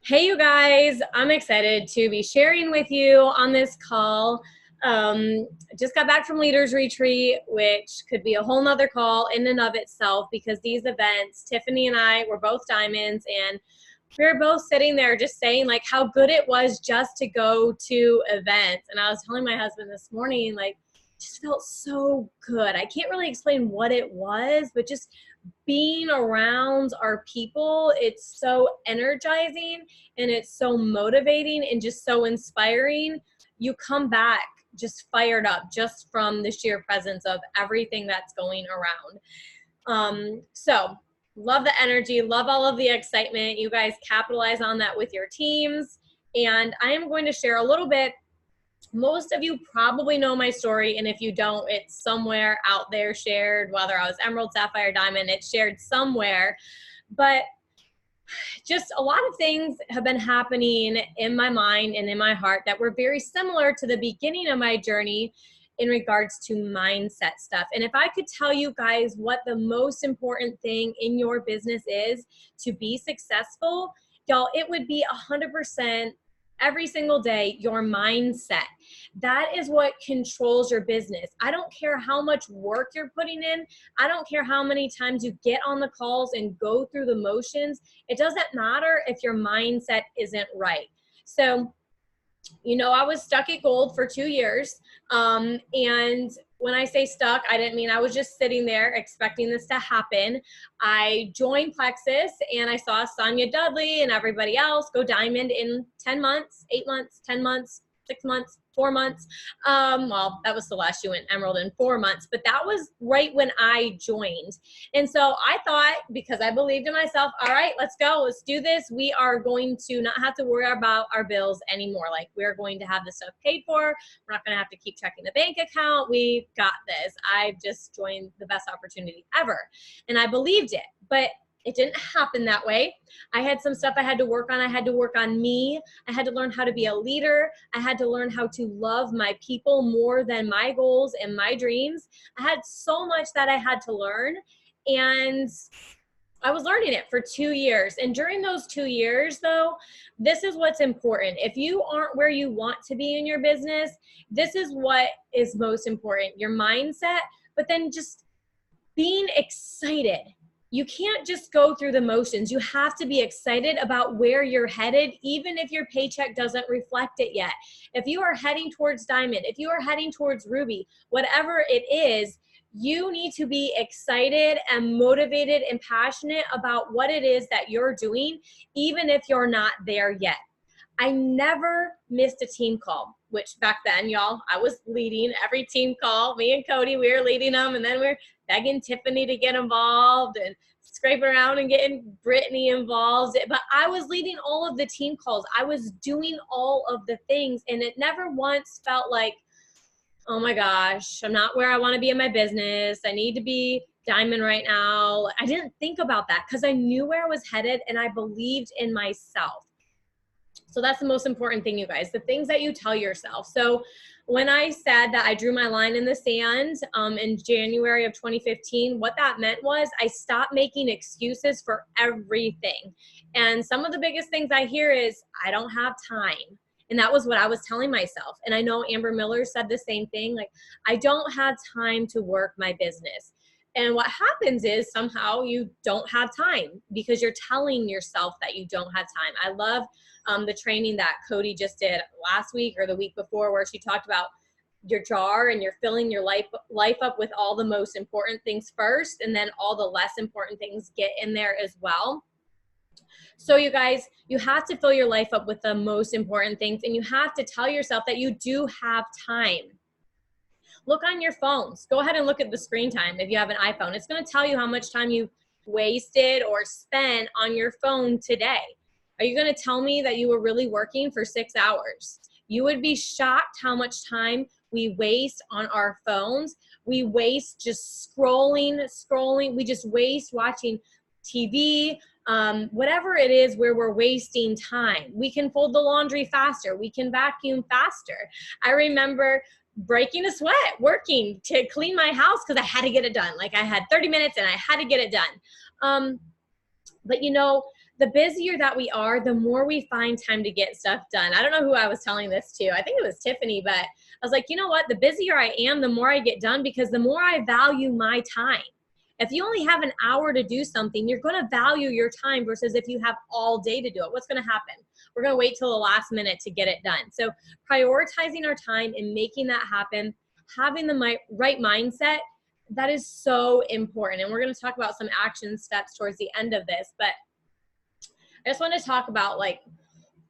Hey, you guys, I'm excited to be sharing with you on this call. Just got back from Leaders Retreat, which could be a whole nother call in and of itself because these events, Tiffany and I were both diamonds, and we were both sitting there just saying like how good it was just to go to events. And I was telling my husband this morning, like, just felt so good. I can't really explain what it was, but just being around our people, it's so energizing and it's so motivating and just so inspiring. You come back just fired up just from the sheer presence of everything that's going around. So love the energy, love all of the excitement. You guys capitalize on that with your teams. And I am going to share a little bit. Most of you probably know my story, and if you don't, it's somewhere out there shared, whether I was Emerald, Sapphire, Diamond, it's shared somewhere. But just a lot of things have been happening in my mind and in my heart that were very similar to the beginning of my journey in regards to mindset stuff. And if I could tell you guys what the most important thing in your business is to be successful, y'all, it would be 100% every single day, your mindset. That is what controls your business. I don't care how much work you're putting in. I don't care how many times you get on the calls and go through the motions. It doesn't matter if your mindset isn't right. So, I was stuck at gold for 2 years. And when I say stuck, I didn't mean I was just sitting there expecting this to happen. I joined Plexus and I saw Sonia Dudley and everybody else go diamond in 10 months, 8 months, 10 months, 6 months, 4 months. Well, that was Celeste. She went emerald in 4 months, but that was right when I joined. And so I thought, because I believed in myself, all right, let's go. Let's do this. We are going to not have to worry about our bills anymore. Like, we're going to have this stuff paid for. We're not going to have to keep checking the bank account. We got this. I just joined the best opportunity ever. And I believed it, but it didn't happen that way. I had some stuff I had to work on. I had to work on me. I had to learn how to be a leader. I had to learn how to love my people more than my goals and my dreams. I had so much that I had to learn, and I was learning it for 2 years. And during those 2 years, though, this is what's important. If you aren't where you want to be in your business, this is what is most important, your mindset, but then just being excited. You can't just go through the motions. You have to be excited about where you're headed, even if your paycheck doesn't reflect it yet. If you are heading towards diamond, if you are heading towards ruby, whatever it is, you need to be excited and motivated and passionate about what it is that you're doing, even if you're not there yet. I never missed a team call, which back then, y'all, I was leading every team call. Me and Cody, we were leading them, and then we're begging Tiffany to get involved and scraping around and getting Brittany involved. But I was leading all of the team calls. I was doing all of the things, and it never once felt like, oh my gosh, I'm not where I want to be in my business. I need to be diamond right now. I didn't think about that because I knew where I was headed and I believed in myself. So that's the most important thing, you guys, the things that you tell yourself. So when I said that I drew my line in the sand in January of 2015, what that meant was I stopped making excuses for everything. And some of the biggest things I hear is, I don't have time. And that was what I was telling myself. And I know Amber Miller said the same thing, like, I don't have time to work my business. And what happens is somehow you don't have time because you're telling yourself that you don't have time. I love the training that Cody just did last week or the week before, where she talked about your jar and you're filling your life up with all the most important things first, and then all the less important things get in there as well. So you guys, you have to fill your life up with the most important things, and you have to tell yourself that you do have time. Look on your phones. Go ahead and look at the screen time. If you have an iPhone, it's going to tell you how much time you wasted or spent on your phone today. Are you going to tell me that you were really working for 6 hours? You would be shocked how much time we waste on our phones. We waste just scrolling. We just waste watching TV, whatever it is where we're wasting time. We can fold the laundry faster. We can vacuum faster. I remember breaking a sweat working to clean my house because I had to get it done. Like, I had 30 minutes and I had to get it done. But the busier that we are, the more we find time to get stuff done. I don't know who I was telling this to. I think it was Tiffany, but I was like, you know what? The busier I am, the more I get done, because the more I value my time. If you only have an hour to do something, you're going to value your time versus if you have all day to do it. What's going to happen? We're going to wait till the last minute to get it done. So prioritizing our time and making that happen, having the right mindset, that is so important. And we're going to talk about some action steps towards the end of this. But I just want to talk about like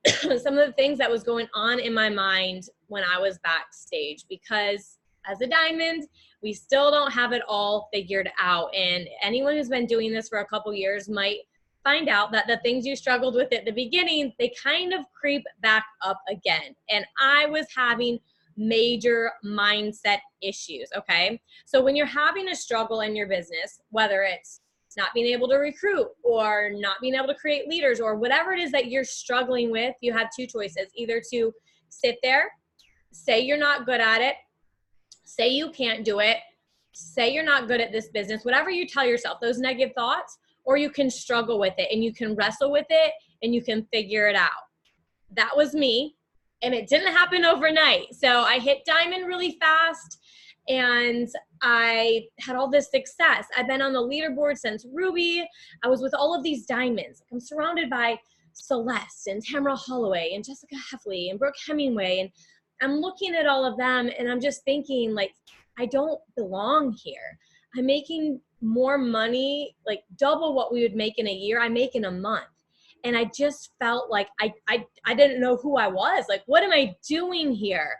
some of the things that was going on in my mind when I was backstage, because as a diamond, we still don't have it all figured out. And anyone who's been doing this for a couple years might find out that the things you struggled with at the beginning, they kind of creep back up again. And I was having major mindset issues, okay? So when you're having a struggle in your business, whether it's not being able to recruit or not being able to create leaders or whatever it is that you're struggling with, you have two choices: either to sit there, say you're not good at it, say you can't do it, say you're not good at this business, whatever you tell yourself, those negative thoughts, or you can struggle with it and you can wrestle with it and you can figure it out. That was me, and it didn't happen overnight. So I hit diamond really fast and I had all this success. I've been on the leaderboard since Ruby. I was with all of these diamonds. I'm surrounded by Celeste and Tamara Holloway and Jessica Heffley and Brooke Hemingway, and I'm looking at all of them and I'm just thinking, like, I don't belong here. I'm making more money, like double what we would make in a year, I make in a month. And I just felt like I didn't know who I was. Like, what am I doing here?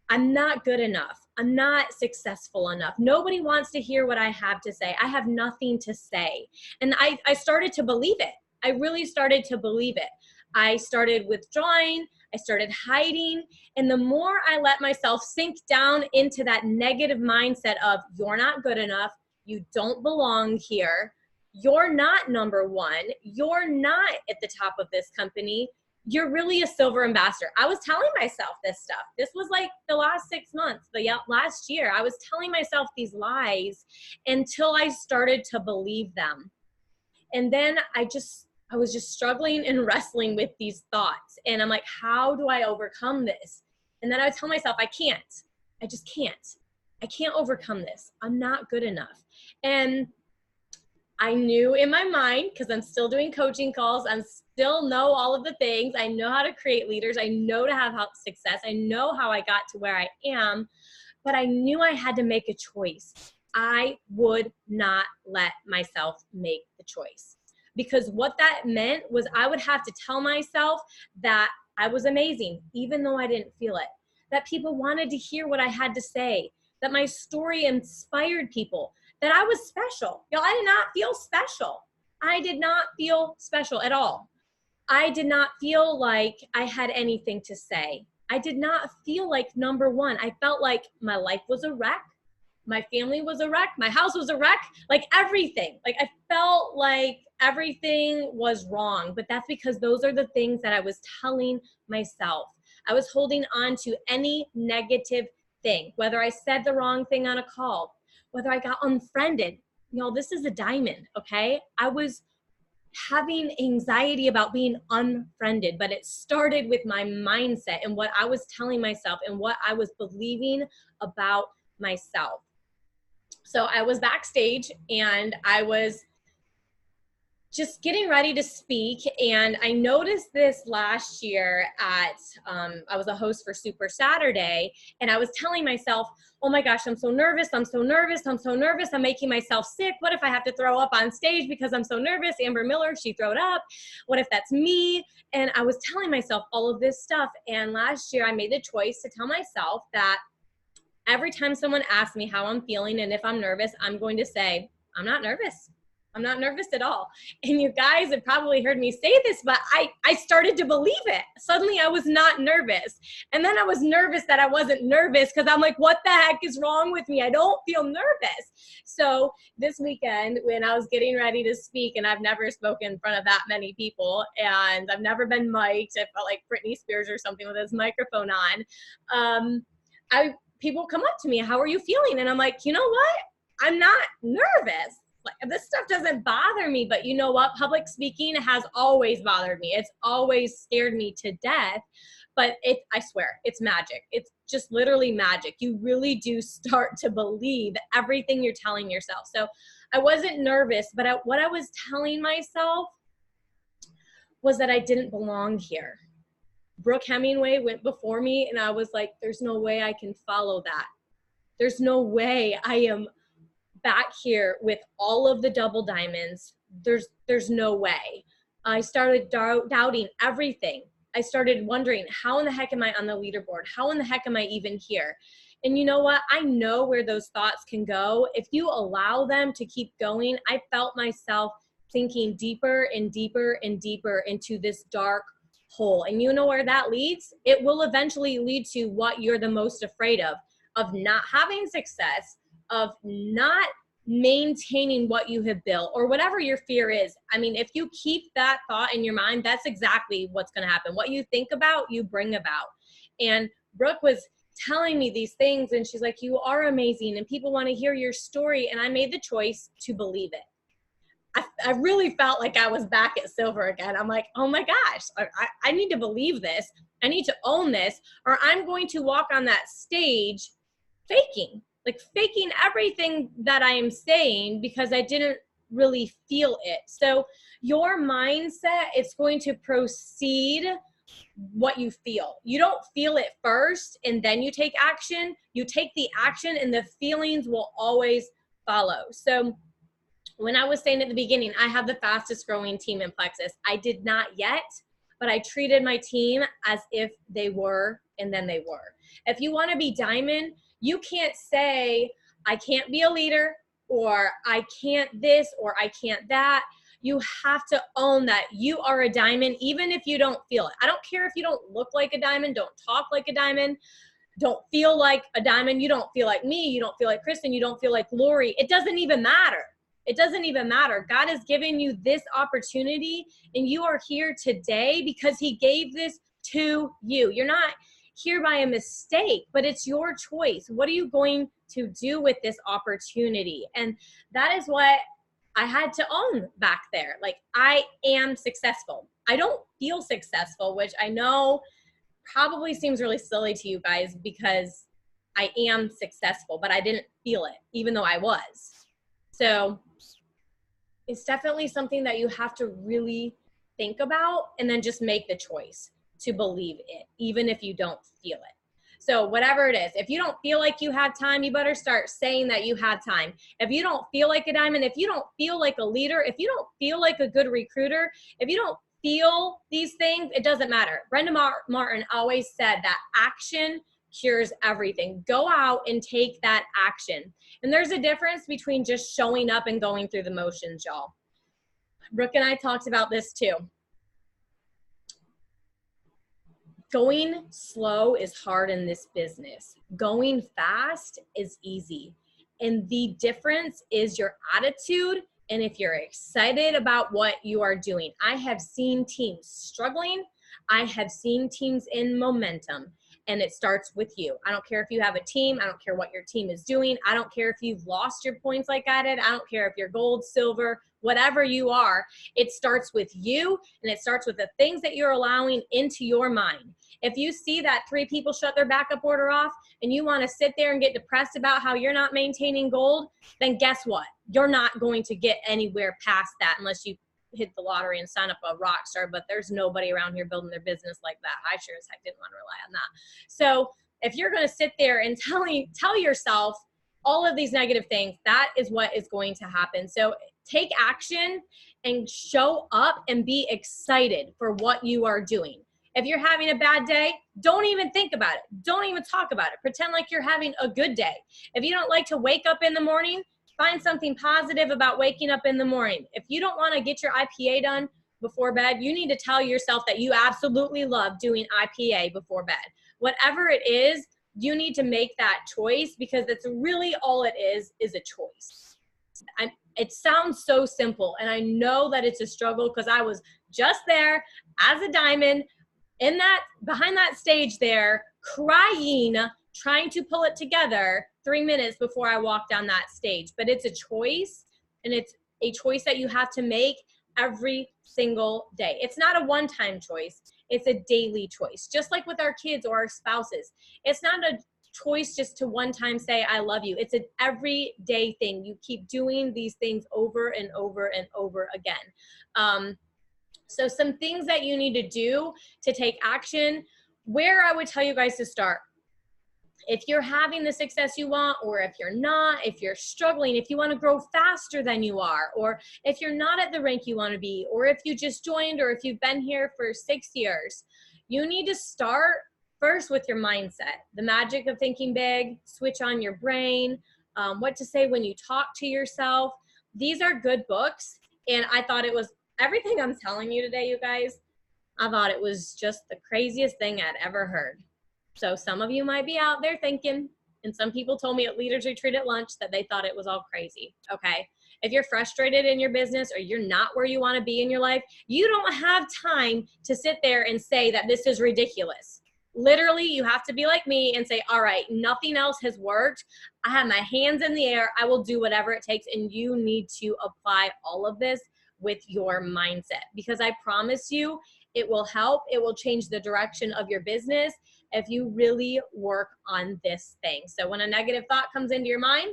I'm not good enough. I'm not successful enough. Nobody wants to hear what I have to say. I have nothing to say. And I started to believe it. I really started to believe it. I started withdrawing. I started hiding. And the more I let myself sink down into that negative mindset of, you're not good enough, you don't belong here, you're not number one, you're not at the top of this company, you're really a silver ambassador. I was telling myself this stuff. This was like the last 6 months, the last year. I was telling myself these lies until I started to believe them. And then I was just struggling and wrestling with these thoughts. And I'm like, how do I overcome this? And then I would tell myself, I can't. I just can't. I can't overcome this. I'm not good enough. And I knew in my mind, because I'm still doing coaching calls, I still know all of the things. I know how to create leaders. I know to have success. I know how I got to where I am, but I knew I had to make a choice. I would not let myself make the choice, because what that meant was I would have to tell myself that I was amazing, even though I didn't feel it, that people wanted to hear what I had to say, that my story inspired people, that I was special. Y'all, I did not feel special. I did not feel special at all. I did not feel like I had anything to say. I did not feel like number one. I felt like my life was a wreck. My family was a wreck. My house was a wreck. Like everything. Like I felt like everything was wrong. But that's because those are the things that I was telling myself. I was holding on to any negative thing, whether I said the wrong thing on a call, whether I got unfriended. You know, this is a diamond, okay? I was having anxiety about being unfriended, but it started with my mindset and what I was telling myself and what I was believing about myself. So I was backstage and I was just getting ready to speak. And I noticed this last year at, I was a host for Super Saturday, and I was telling myself, oh my gosh, I'm so nervous. I'm so nervous. I'm so nervous. I'm making myself sick. What if I have to throw up on stage because I'm so nervous? Amber Miller, she throwed up. What if that's me? And I was telling myself all of this stuff. And last year I made the choice to tell myself that every time someone asks me how I'm feeling and if I'm nervous, I'm going to say, I'm not nervous. I'm not nervous at all. And you guys have probably heard me say this, but I started to believe it. Suddenly I was not nervous. And then I was nervous that I wasn't nervous, because I'm like, what the heck is wrong with me? I don't feel nervous. So this weekend when I was getting ready to speak, and I've never spoken in front of that many people, and I've never been mic'd, I felt like Britney Spears or something with his microphone on, people come up to me, how are you feeling? And I'm like, you know what? I'm not nervous. like, this stuff doesn't bother me, but you know what? Public speaking has always bothered me. It's always scared me to death. But I swear, it's magic. It's just literally magic. You really do start to believe everything you're telling yourself. So I wasn't nervous, but what I was telling myself was that I didn't belong here. Brooke Hemingway went before me, and I was like, there's no way I can follow that. There's no way I am back here with all of the double diamonds. There's no way. I started doubting everything. I started wondering, how in the heck am I on the leaderboard? How in the heck am I even here? And you know what? I know where those thoughts can go. If you allow them to keep going, I felt myself sinking deeper and deeper and deeper into this dark hole. And you know where that leads? It will eventually lead to what you're the most afraid of not having success, of not maintaining what you have built, or whatever your fear is. I mean, if you keep that thought in your mind, that's exactly what's going to happen. What you think about, you bring about. And Brooke was telling me these things, and she's like, you are amazing, and people want to hear your story. And I made the choice to believe it. I really felt like I was back at silver again. I'm like, oh my gosh, I need to believe this. I need to own this, or I'm going to walk on that stage faking everything that I am saying because I didn't really feel it. So your mindset is going to proceed what you feel. You don't feel it first and then you take action. You take the action and the feelings will always follow. So when I was saying at the beginning, I have the fastest growing team in Plexus. I did not yet, but I treated my team as if they were, and then they were. If you want to be diamond, you can't say, I can't be a leader, or I can't this, or I can't that. You have to own that you are a diamond, even if you don't feel it. I don't care if you don't look like a diamond, don't talk like a diamond, don't feel like a diamond, you don't feel like me, you don't feel like Kristen, you don't feel like Lori. It doesn't even matter. It doesn't even matter. God has given you this opportunity, and you are here today because he gave this to you. You're not here by a mistake, but it's your choice. What are you going to do with this opportunity? And that is what I had to own back there. Like, I am successful. I don't feel successful, which I know probably seems really silly to you guys because I am successful, but I didn't feel it, even though I was. So it's definitely something that you have to really think about and then just make the choice to believe it, even if you don't feel it. So whatever it is, if you don't feel like you have time, you better start saying that you had time. If you don't feel like a diamond, if you don't feel like a leader, if you don't feel like a good recruiter, if you don't feel these things, it doesn't matter. Brenda Martin always said that action cures everything. Go out and take that action. And there's a difference between just showing up and going through the motions, y'all. Brooke and I talked about this too. Going slow is hard in this business. Going fast is easy. And the difference is your attitude and if you're excited about what you are doing. I have seen teams struggling. I have seen teams in momentum. And it starts with you. I don't care if you have a team. I don't care what your team is doing. I don't care if you've lost your points like I did. I don't care if you're gold, silver, whatever you are. It starts with you, and it starts with the things that you're allowing into your mind. If you see that 3 people shut their backup order off and you want to sit there and get depressed about how you're not maintaining gold, then guess what? You're not going to get anywhere past that unless you hit the lottery and sign up a rock star, but there's nobody around here building their business like that. I sure as heck didn't want to rely on that. So if you're going to sit there and tell yourself all of these negative things, that is what is going to happen. So take action and show up and be excited for what you are doing. If you're having a bad day, don't even think about it. Don't even talk about it. Pretend like you're having a good day. If you don't like to wake up in the morning, find something positive about waking up in the morning. If you don't want to get your IPA done before bed, you need to tell yourself that you absolutely love doing IPA before bed. Whatever it is, you need to make that choice because that's really all it is a choice. It sounds so simple, and I know that it's a struggle because I was just there as a diamond behind that stage there, crying, trying to pull it together 3 minutes before I walked down that stage. But it's a choice, and it's a choice that you have to make every single day. It's not a one-time choice. It's a daily choice. Just like with our kids or our spouses. It's not a choice just to one time say, I love you. It's an everyday thing. You keep doing these things over and over and over again. So some things that you need to do to take action, where I would tell you guys to start. If you're having the success you want, or if you're not, if you're struggling, if you want to grow faster than you are, or if you're not at the rank you want to be, or if you just joined, or if you've been here for 6 years, you need to start first with your mindset. The magic of thinking big, switch on your brain, what to say when you talk to yourself. These are good books. And I thought it was everything I'm telling you today, you guys, I thought it was just the craziest thing I'd ever heard. So some of you might be out there thinking, and some people told me at Leaders Retreat at lunch that they thought it was all crazy, okay? If you're frustrated in your business or you're not where you want to be in your life, you don't have time to sit there and say that this is ridiculous. Literally, you have to be like me and say, all right, nothing else has worked. I have my hands in the air. I will do whatever it takes. And you need to apply all of this with your mindset, because I promise you, it will help. It will change the direction of your business if you really work on this thing. So when a negative thought comes into your mind,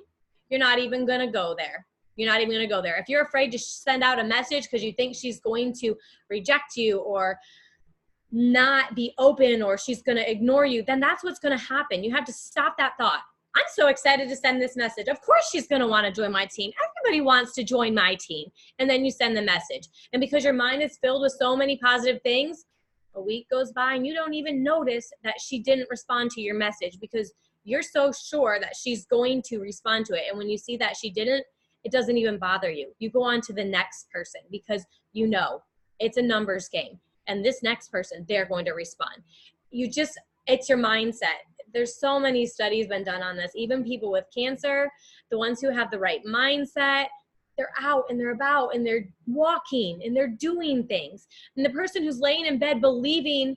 you're not even going to go there. You're not even going to go there. If you're afraid to send out a message because you think she's going to reject you or not be open, or she's going to ignore you, then that's what's going to happen. You have to stop that thought. I'm so excited to send this message. Of course she's going to want to join my team. Everybody wants to join my team. And then you send the message. And because your mind is filled with so many positive things, a week goes by and you don't even notice that she didn't respond to your message, because you're so sure that she's going to respond to it. And when you see that she didn't, it doesn't even bother you. You go on to the next person because you know it's a numbers game. And this next person, they're going to respond. It's your mindset. There's so many studies been done on this. Even people with cancer, the ones who have the right mindset, they're out and they're about and they're walking and they're doing things. And the person who's laying in bed believing,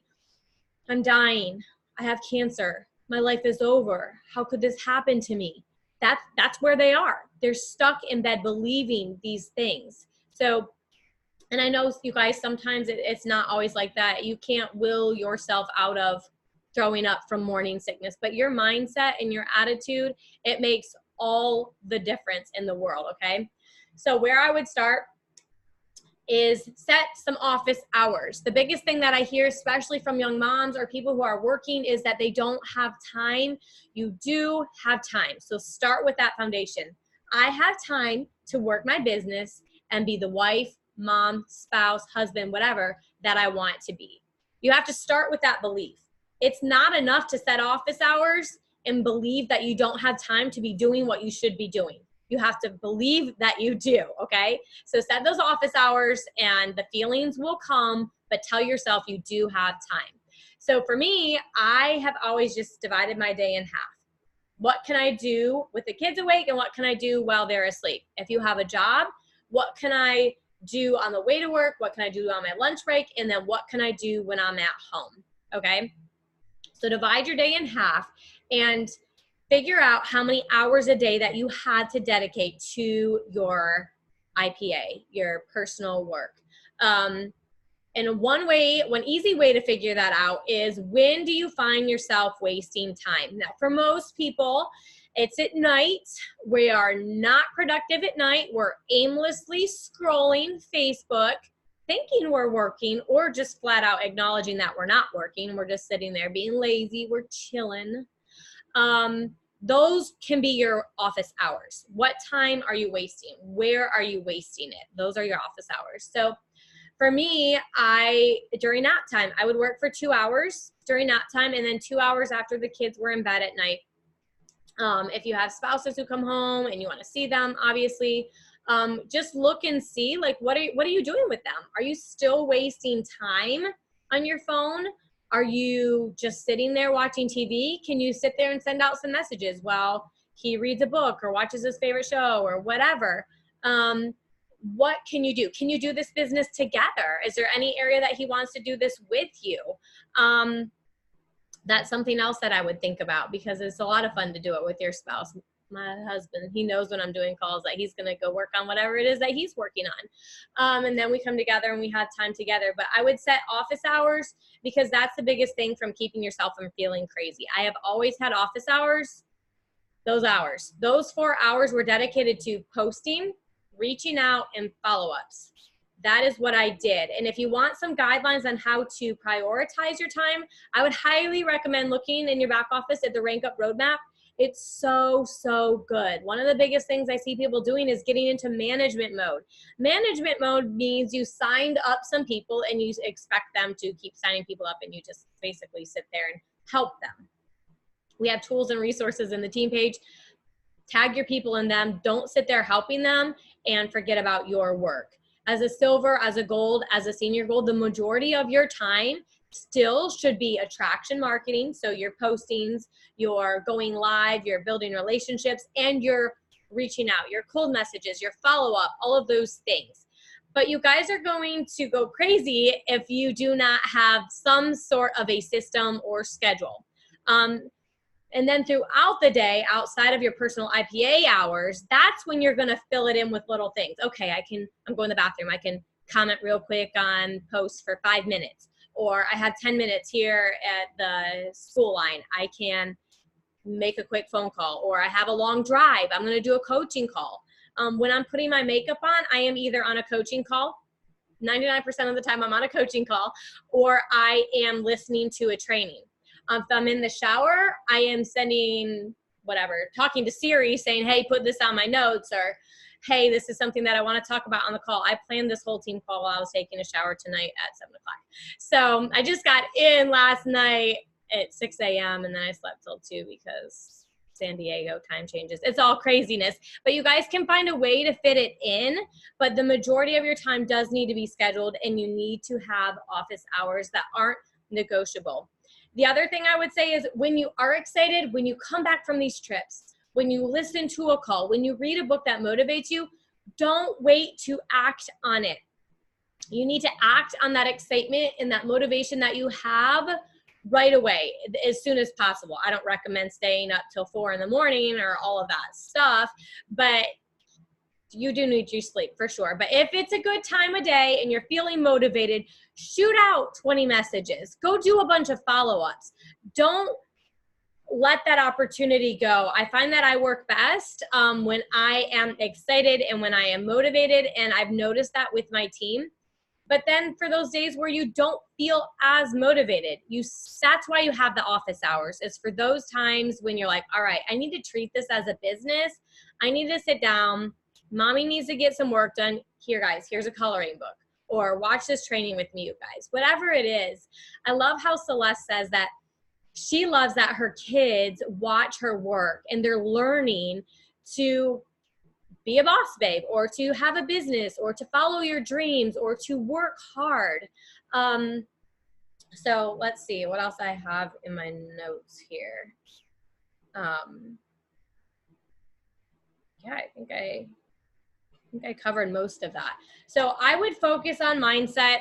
I'm dying, I have cancer, my life is over, how could this happen to me? That's where they are. They're stuck in bed believing these things. So, and I know you guys, sometimes it's not always like that. You can't will yourself out of throwing up from morning sickness, but your mindset and your attitude, it makes all the difference in the world, okay? So where I would start is set some office hours. The biggest thing that I hear, especially from young moms or people who are working, is that they don't have time. You do have time. So start with that foundation. I have time to work my business and be the wife, mom, spouse, husband, whatever that I want to be. You have to start with that belief. It's not enough to set office hours and believe that you don't have time to be doing what you should be doing. You have to believe that you do, okay? So set those office hours and the feelings will come, but tell yourself you do have time. So for me, I have always just divided my day in half. What can I do with the kids awake and what can I do while they're asleep? If you have a job, what can I do on the way to work? What can I do on my lunch break? And then what can I do when I'm at home, okay? So divide your day in half and figure out how many hours a day that you had to dedicate to your IPA, your personal work. And one easy way to figure that out is, when do you find yourself wasting time? Now, for most people, it's at night. We are not productive at night. We're aimlessly scrolling Facebook, thinking we're working, or just flat out acknowledging that we're not working. We're just sitting there being lazy. We're chilling. Those can be your office hours. What time are you wasting? Where are you wasting it? Those are your office hours. So for me, during nap time, I would work for 2 hours during nap time and then 2 hours after the kids were in bed at night. If you have spouses who come home and you want to see them, obviously, just look and see, like, what are you doing with them? Are you still wasting time on your phone? Are you just sitting there watching TV? Can you sit there and send out some messages while he reads a book or watches his favorite show or whatever? What can you do? Can you do this business together? Is there any area that he wants to do this with you? That's something else that I would think about, because it's a lot of fun to do it with your spouse. my husband, he knows when I'm doing calls that he's going to go work on whatever it is that he's working on. And then we come together and we have time together. But I would set office hours because that's the biggest thing from keeping yourself from feeling crazy. I have always had office hours. Those 4 hours were dedicated to posting, reaching out, and follow-ups. That is what I did. And if you want some guidelines on how to prioritize your time, I would highly recommend looking in your back office at the Rank Up Roadmap. It's so, so good. One of the biggest things I see people doing is getting into management mode. Management mode means you signed up some people and you expect them to keep signing people up, and you just basically sit there and help them. We have tools and resources in the team page. Tag your people in them. Don't sit there helping them and forget about your work. As a silver, as a gold, as a senior gold, the majority of your time still should be attraction marketing. So your postings, your going live, your building relationships, and your reaching out, your cold messages, your follow-up, all of those things. But you guys are going to go crazy if you do not have some sort of a system or schedule. And then throughout the day, outside of your personal IPA hours, that's when you're going to fill it in with little things. Okay, I'm going to the bathroom. I can comment real quick on posts for 5 minutes. Or I have 10 minutes here at the school line. I can make a quick phone call. Or I have a long drive. I'm going to do a coaching call. When I'm putting my makeup on, I am either on a coaching call. 99% of the time I'm on a coaching call, or I am listening to a training. If I'm in the shower, I am talking to Siri saying, hey, put this on my notes, or hey, this is something that I want to talk about on the call. I planned this whole team call while I was taking a shower tonight at 7 o'clock. So I just got in last night at 6 a.m. and then I slept till 2 because San Diego time changes. It's all craziness, but you guys can find a way to fit it in, but the majority of your time does need to be scheduled, and you need to have office hours that aren't negotiable. The other thing I would say is when you are excited, when you come back from these trips, when you listen to a call, when you read a book that motivates you, don't wait to act on it. You need to act on that excitement and that motivation that you have right away, as soon as possible. I don't recommend staying up till 4 in the morning or all of that stuff, but you do need your sleep for sure. But if it's a good time of day and you're feeling motivated, shoot out 20 messages. Go do a bunch of follow-ups. Don't let that opportunity go. I find that I work best when I am excited and when I am motivated, and I've noticed that with my team. But then for those days where you don't feel as motivated, that's why you have the office hours. It's for those times when you're like, all right, I need to treat this as a business. I need to sit down. Mommy needs to get some work done. Here, guys, here's a coloring book. Or watch this training with me, you guys. Whatever it is. I love how Celeste says that she loves that her kids watch her work and they're learning to be a boss babe, or to have a business, or to follow your dreams, or to work hard. So let's see what else I have in my notes here. Yeah, I think I covered most of that. So I would focus on mindset,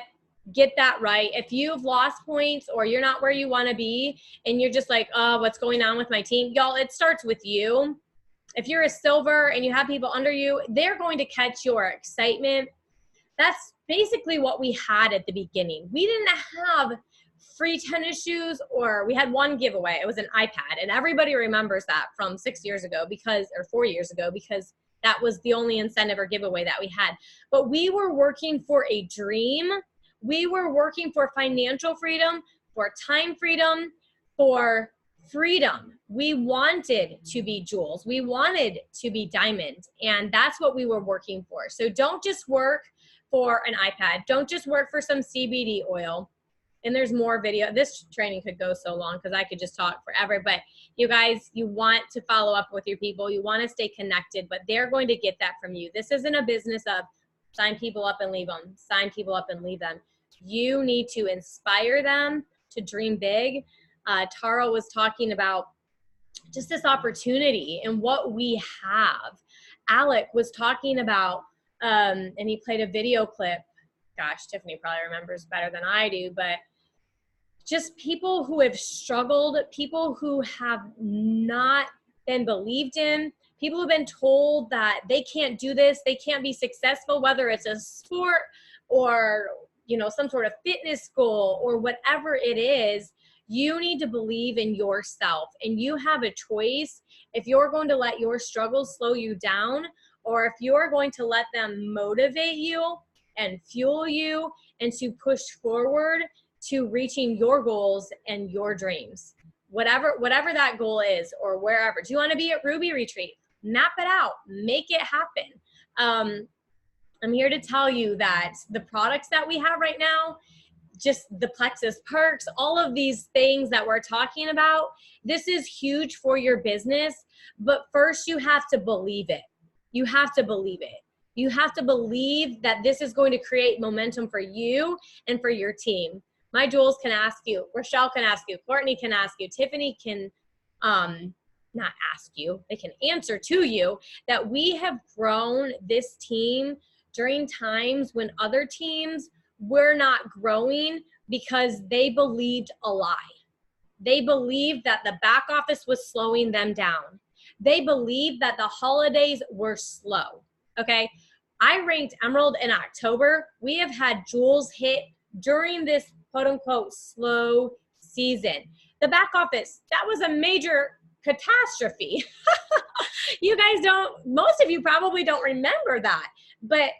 get that right. If you've lost points or you're not where you want to be and you're just like, oh, what's going on with my team? Y'all, it starts with you. If you're a silver and you have people under you, they're going to catch your excitement. That's basically what we had at the beginning. We didn't have free tennis shoes, or we had one giveaway. It was an iPad, and everybody remembers that from 6 years ago or 4 years ago, because that was the only incentive or giveaway that we had. But we were working for a dream. We were working for financial freedom, for time freedom, for freedom. We wanted to be jewels. We wanted to be diamond. And that's what we were working for. So don't just work for an iPad. Don't just work for some CBD oil. And there's more video. This training could go so long because I could just talk forever. But you guys, you want to follow up with your people. You want to stay connected, but they're going to get that from you. This isn't a business of sign people up and leave them. Sign people up and leave them. You need to inspire them to dream big. Tara was talking about just this opportunity and what we have. Alec was talking about, and he played a video clip. Gosh, Tiffany probably remembers better than I do, but just people who have struggled, people who have not been believed in, People have been told that they can't do this, they can't be successful, whether it's a sport or, you know, some sort of fitness goal or whatever it is. You need to believe in yourself, and you have a choice if you're going to let your struggles slow you down, or if you're going to let them motivate you and fuel you and to push forward to reaching your goals and your dreams. Whatever that goal is, or wherever. Do you want to be at Ruby Retreat? Map it out, make it happen. I'm here to tell you that the products that we have right now, just the Plexus perks, all of these things that we're talking about, this is huge for your business. But first you have to believe it. You have to believe it. You have to believe that this is going to create momentum for you and for your team. My Jules can ask you, Rochelle can ask you, Courtney can ask you, Tiffany can not ask you, they can answer to you that we have grown this team during times when other teams were not growing because they believed a lie. They believed that the back office was slowing them down. They believed that the holidays were slow. Okay. I ranked Emerald in October. We have had Jules hit during this quote unquote slow season. The back office, that was a major catastrophe. You guys most of you probably don't remember that, but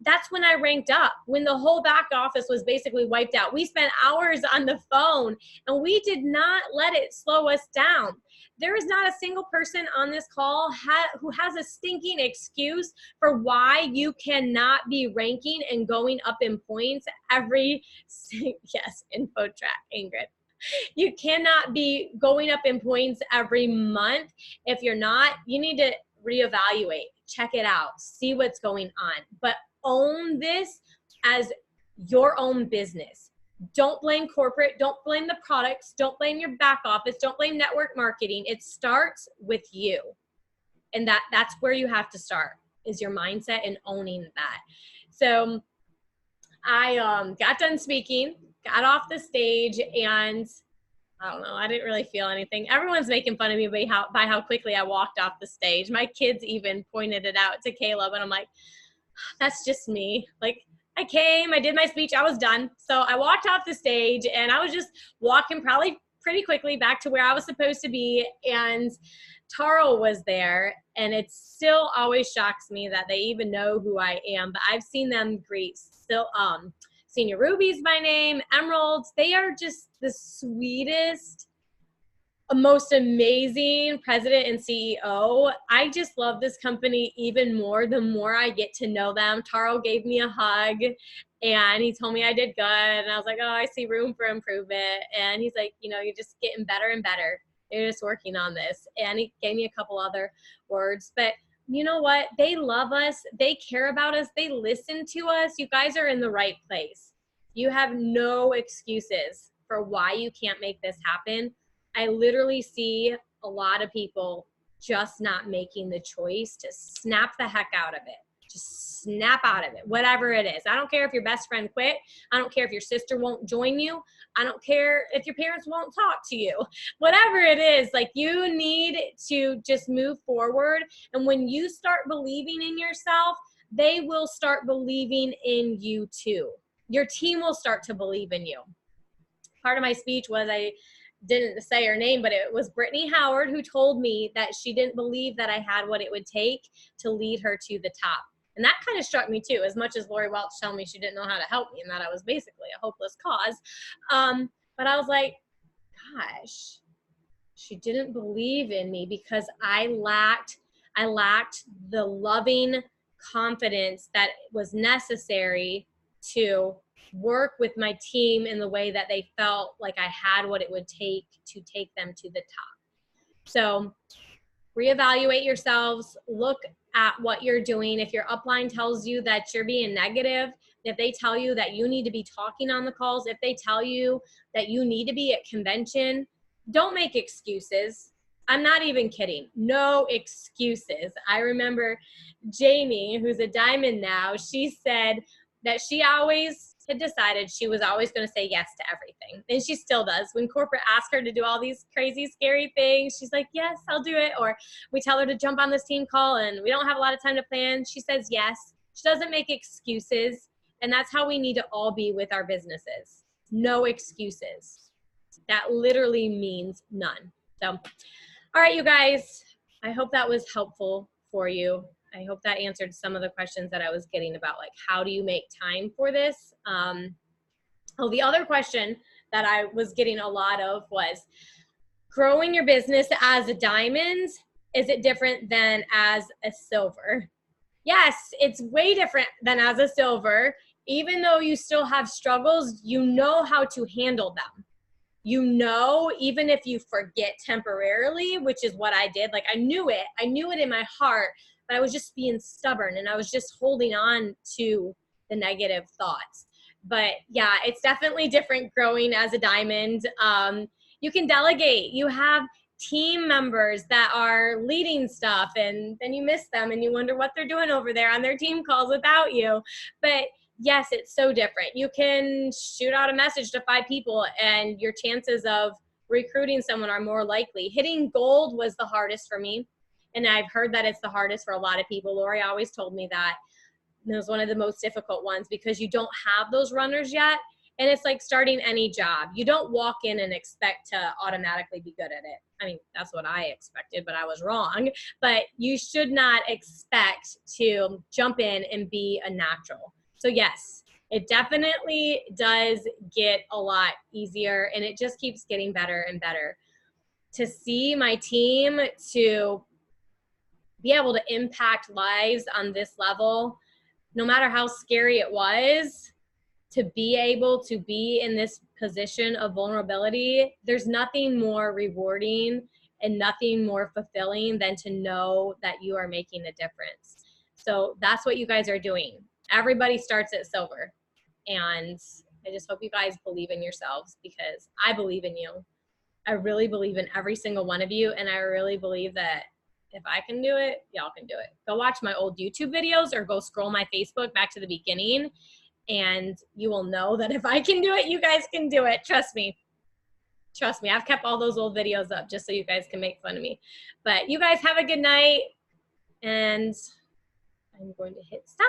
that's when I ranked up, when the whole back office was basically wiped out. We spent hours on the phone and we did not let it slow us down. There is not a single person on this call who has a stinking excuse for why you cannot be ranking and going up in points every, yes, info track, Ingrid. You cannot be going up in points every month. If you're not, you need to reevaluate, check it out, see what's going on. But own this as your own business. Don't blame corporate. Don't blame the products. Don't blame your back office. Don't blame network marketing. It starts with you. And that's where you have to start, is your mindset and owning that. So I got done speaking, got off the stage, and I don't know, I didn't really feel anything. Everyone's making fun of me by how quickly I walked off the stage. My kids even pointed it out to Caleb, and I'm like, that's just me. Like, I came, I did my speech, I was done. So I walked off the stage and I was just walking probably pretty quickly back to where I was supposed to be. And Taro was there, and it still always shocks me that they even know who I am. But I've seen them greet still Senior Rubies by name, Emeralds. They are just the sweetest, most amazing president and CEO. I just love this company even more the more I get to know them. Taro gave me a hug and he told me I did good. And I was like, oh, I see room for improvement. And he's like, you know, you're just getting better and better. You're just working on this. And he gave me a couple other words. But you know what? They love us. They care about us. They listen to us. You guys are in the right place. You have no excuses for why you can't make this happen. I literally see a lot of people just not making the choice to snap the heck out of it. Just snap out of it, whatever it is. I don't care if your best friend quit. I don't care if your sister won't join you. I don't care if your parents won't talk to you. Whatever it is, like, you need to just move forward. And when you start believing in yourself, they will start believing in you too. Your team will start to believe in you. Part of my speech was, I didn't say her name, but it was Brittany Howard who told me that she didn't believe that I had what it would take to lead her to the top. And that kind of struck me too, as much as Lori Welch told me she didn't know how to help me and that I was basically a hopeless cause. But I was like, gosh, she didn't believe in me because I lacked the loving confidence that was necessary to work with my team in the way that they felt like I had what it would take to take them to the top. So reevaluate yourselves, look at what you're doing. If your upline tells you that you're being negative, if they tell you that you need to be talking on the calls, if they tell you that you need to be at convention, don't make excuses. I'm not even kidding. No excuses. I remember Jamie, who's a diamond now, she said that she always had decided she was always going to say yes to everything. And she still does. When corporate asks her to do all these crazy, scary things, she's like, yes, I'll do it. Or we tell her to jump on this team call and we don't have a lot of time to plan. She says yes. She doesn't make excuses. And that's how we need to all be with our businesses. No excuses. That literally means none. So, all right, you guys, I hope that was helpful for you. I hope that answered some of the questions that I was getting about, like, how do you make time for this? The other question that I was getting a lot of was, growing your business as a diamond, is it different than as a silver? Yes, it's way different than as a silver. Even though you still have struggles, you know how to handle them. You know, even if you forget temporarily, which is what I did, like I knew it in my heart, but I was just being stubborn and I was just holding on to the negative thoughts. But yeah, it's definitely different growing as a diamond. You can delegate. You have team members that are leading stuff, and then you miss them and you wonder what they're doing over there on their team calls without you. But yes, it's so different. You can shoot out a message to 5 people and your chances of recruiting someone are more likely. Hitting gold was the hardest for me. And I've heard that it's the hardest for a lot of people. Lori always told me that. And it was one of the most difficult ones because you don't have those runners yet. And it's like starting any job. You don't walk in and expect to automatically be good at it. I mean, that's what I expected, but I was wrong. But you should not expect to jump in and be a natural. So yes, it definitely does get a lot easier, and it just keeps getting better and better. To see my team to be able to impact lives on this level, no matter how scary it was, to be able to be in this position of vulnerability, there's nothing more rewarding and nothing more fulfilling than to know that you are making a difference. So that's what you guys are doing. Everybody starts at silver. And I just hope you guys believe in yourselves, because I believe in you. I really believe in every single one of you. And I really believe that if I can do it, y'all can do it. Go watch my old YouTube videos or go scroll my Facebook back to the beginning, and you will know that if I can do it, you guys can do it. Trust me. Trust me. I've kept all those old videos up just so you guys can make fun of me. But you guys have a good night, and I'm going to hit stop.